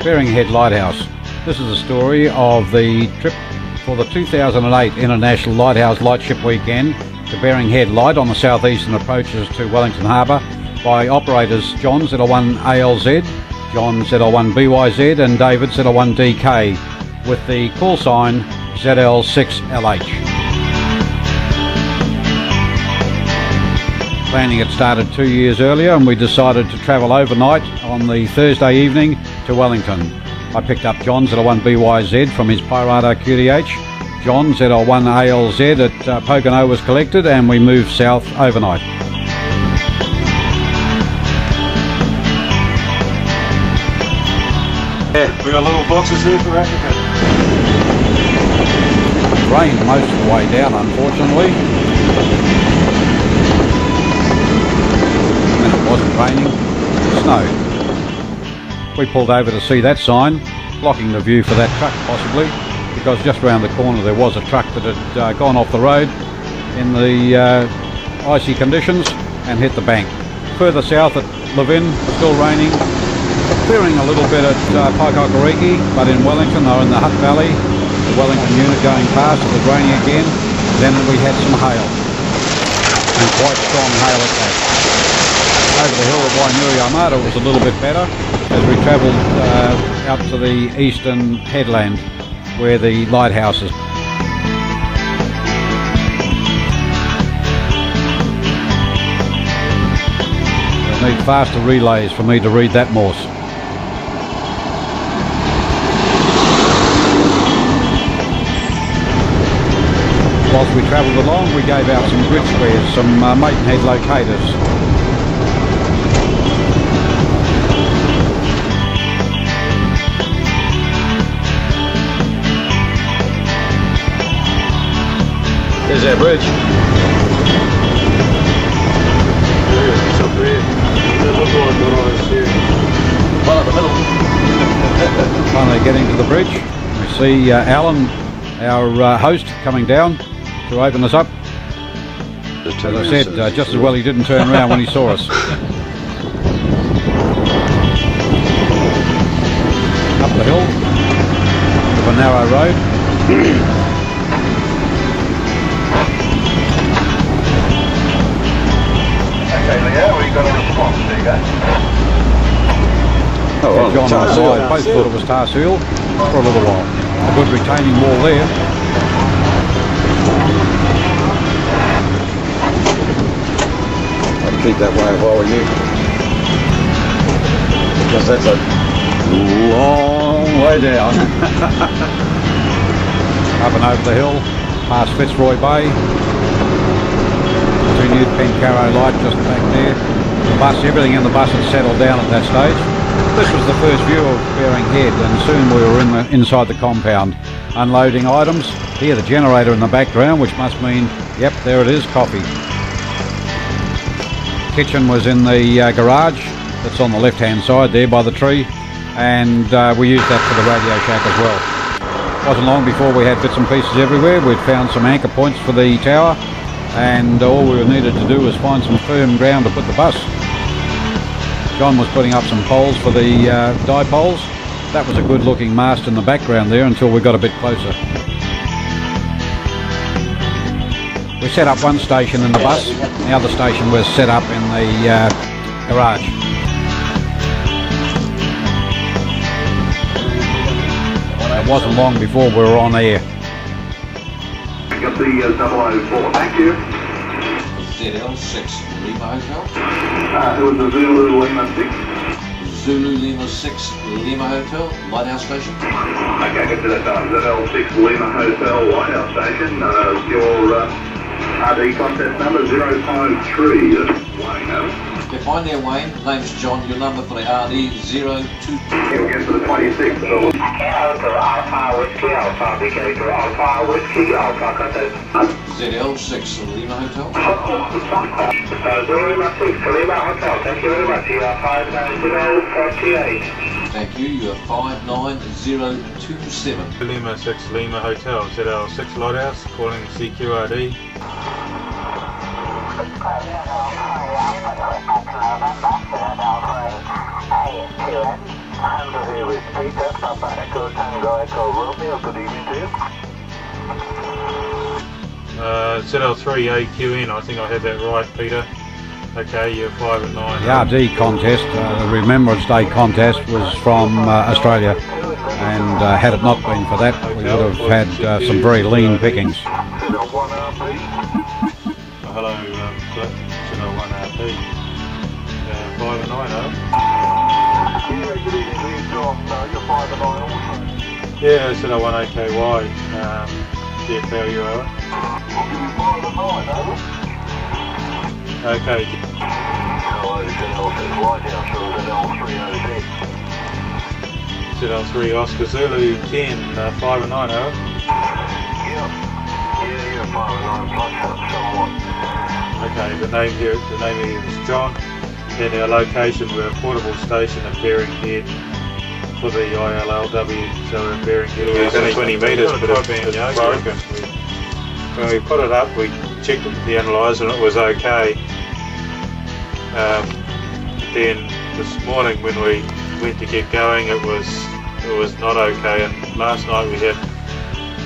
Bearing Head Lighthouse. This is the story of the trip for the 2008 International Lighthouse Lightship Weekend to Bearing Head Light on the southeastern approaches to Wellington Harbour by operators John ZL1ALZ, John ZL1BYZ and David ZL1DK with the call sign ZL6LH. Planning had started 2 years earlier and we decided to travel overnight on the Thursday evening to Wellington. I picked up John ZL1BYZ from his Pirata QDH. John ZL1ALZ at Pocono was collected and we moved south overnight. Yeah, we got little boxes here for Africa. Rained most of the way down, unfortunately. When it wasn't raining, it snowed. We pulled over to see that sign, blocking the view for that truck possibly, because just round the corner there was a truck that had gone off the road in the icy conditions and hit the bank. Further south at Levin, still raining, clearing a little bit at Papakura, but in Wellington, though in the Hutt Valley, the Wellington unit going past, it was raining again. Then we had some hail, and quite strong hail at that. Over the hill of Wainuri Armada was a little bit better as we travelled out to the eastern headland where the lighthouse is. We'll need faster relays for me to read that Morse. Whilst we travelled along, we gave out some grid squares, some Maidenhead locators. There's our bridge. It's up there. It looks like the eyes here. One at the middle. Finally getting to the bridge, we see Alan, our host, coming down to open us up. As I said, just as well he didn't turn around when he saw us. Up the hill, of a narrow road. John and I both thought it was tar seal for a little while. A good retaining wall there. I'd keep that way if I were you. Because that's a long way down. Up and over the hill, past Fitzroy Bay. Continued Pencaro Light just back there. The bus, everything in the bus had settled down at that stage. This was the first view of Bearing Head and soon we were inside the compound, unloading items. Here the generator in the background, which must mean, yep, there it is, coffee. Kitchen was in the garage, that's on the left hand side there by the tree, and we used that for the radio shack as well. Wasn't long before we had bits and pieces everywhere. We'd found some anchor points for the tower and all we needed to do was find some firm ground to put the bus. John was putting up some poles for the dipoles. That was a good looking mast in the background there until we got a bit closer. We set up one station in the bus, the other station was set up in the garage. It wasn't long before we were on air. Got the 004, thank you. ZL6 Lima Hotel. It was the Zulu Lima 6. Zulu Lima 6 Lima Hotel, Lighthouse Station. Okay, get to that ZL6 Lima Hotel Lighthouse Station. Your RD contest number 053. Wayne, over. Okay, fine there, Wayne. Name's John. Your number for the RD 022. We'll get to the 26th. Alpha Alpha Whiskey Alpha, Victor Alpha Whiskey Alpha contest. ZL6 Lima Hotel. Lima 6 Lima Hotel, thank you very much. You are 59048. Thank you, you are 59027. Lima 6 Lima Hotel, ZL6 Lighthouse, calling CQRD. Alpha, repeat that. Papa Echo Tango Echo Romeo. Good evening to you. ZL3AQN, I think I had that right, Peter. Okay, you're 5 at 9. The RD contest, the Remembrance Day contest, was from Australia, and had it not been for that, we would have had some very lean pickings. Hello, Cliff. ZL1RP. 5 at 9, Yeah, good evening to you, John. You're 5 and 9 also. Yeah, ZL1AKY. DFL Euro. I'll give you 5 and 9, over. Okay. Hello, ZL6LH, ZL6LH. ZL3 Oscar Zulu 10, 5 and 9, over. Yeah, 5 and 9 plus somewhat. Okay, the name here is John, and our location, we're a portable station at Bearing Head for the ILLW, so we're at Bearing Head. It's only 20 metres, but it's broken. When we put it up, we checked it with the analyzer and it was okay. Then this morning when we went to get going, it was not okay, and last night we had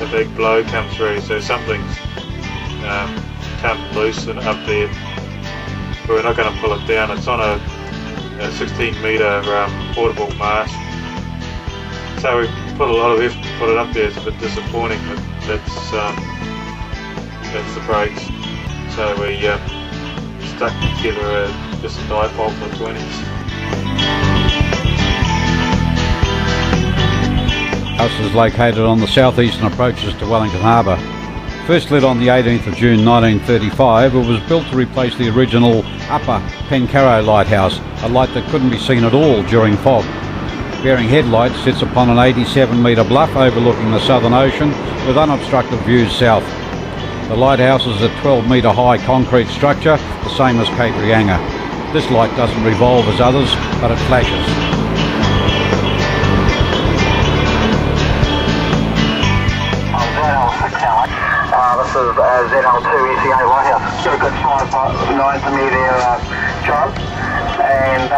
a big blow come through, so something's come loose and up there, but we're not going to pull it down. It's on a 16 metre portable mast, so we put a lot of effort to put it up there. It's a bit disappointing, but that's the brakes. So we stuck together just a dipole for 20s. House is located on the southeastern approaches to Wellington Harbour. First lit on the 18th of June 1935, it was built to replace the original upper Pencarrow lighthouse, a light that couldn't be seen at all during fog. Bearing Head Light sits upon an 87 metre bluff overlooking the Southern Ocean with unobstructed views south. The lighthouse is a 12 metre high concrete structure, the same as Cape Reinga. This light doesn't revolve as others, but it flashes. This is ZL2 ECA Lighthouse. So good 5 to me there, John. And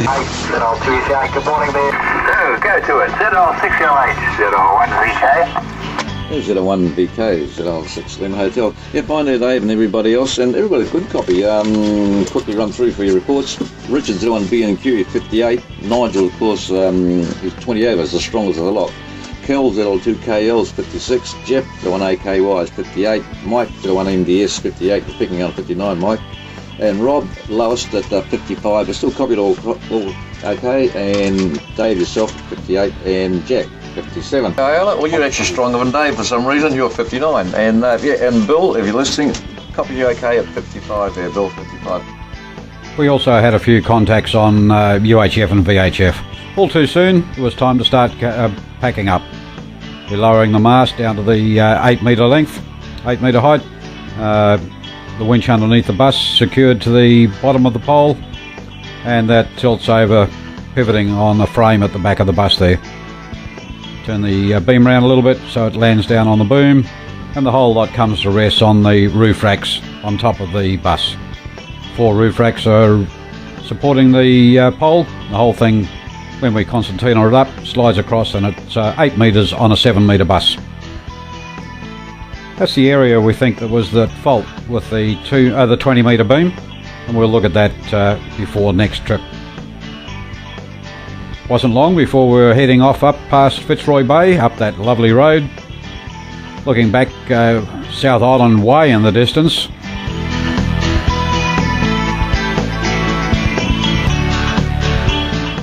8 ZL2 ECA. Good morning there. Go to it. ZL6LH. ZL1VK. ZL1VK, ZL6LH Hotel. Yeah, bye there, Dave, and everybody else. And everybody, good copy. Quickly run through for your reports. Richard ZL1B&Q, 58. Nigel, of course, he's 28, is the strongest of the lot. Kel, ZL2KL is 56, Jeff, ZL1AKY is 58, Mike, ZL1MDS 58, you're picking up 59, Mike, and Rob, lowest at 55, but still copied all okay, and Dave yourself 58, and Jack 57. Well, you're actually stronger than Dave for some reason, you're 59, and and Bill, if you're listening, copy you okay at 55 there, Bill, 55. We also had a few contacts on UHF and VHF. All too soon, it was time to start packing up. We're lowering the mast down to the 8 metre length, 8 metre height. The winch underneath the bus secured to the bottom of the pole, and that tilts over, pivoting on the frame at the back of the bus there. Turn the beam around a little bit so it lands down on the boom, and the whole lot comes to rest on the roof racks on top of the bus. 4 roof racks are supporting the pole. The whole thing, when we concertina it up, slides across, and it's 8 metres on a 7 metre bus. That's the area we think that was the fault with the 20 metre beam, and we'll look at that before next trip. Wasn't long before we were heading off up past Fitzroy Bay, up that lovely road, looking back South Island Way in the distance.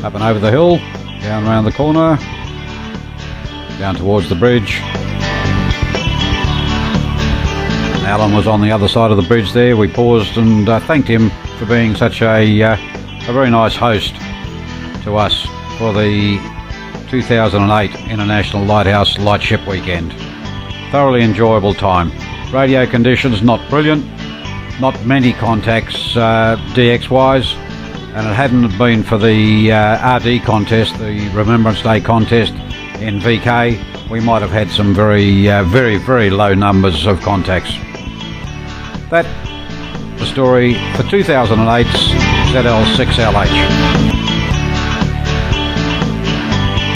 Up and over the hill, down around the corner, down towards the bridge. Alan was on the other side of the bridge there. We paused and thanked him for being such a very nice host to us for the 2008 International Lighthouse Lightship Weekend. Thoroughly enjoyable time. Radio conditions not brilliant, not many contacts DX-wise, and it hadn't been for the RD contest, the Remembrance Day contest in VK, we might have had some very low numbers of contacts. That's the story for 2008's ZL6LH.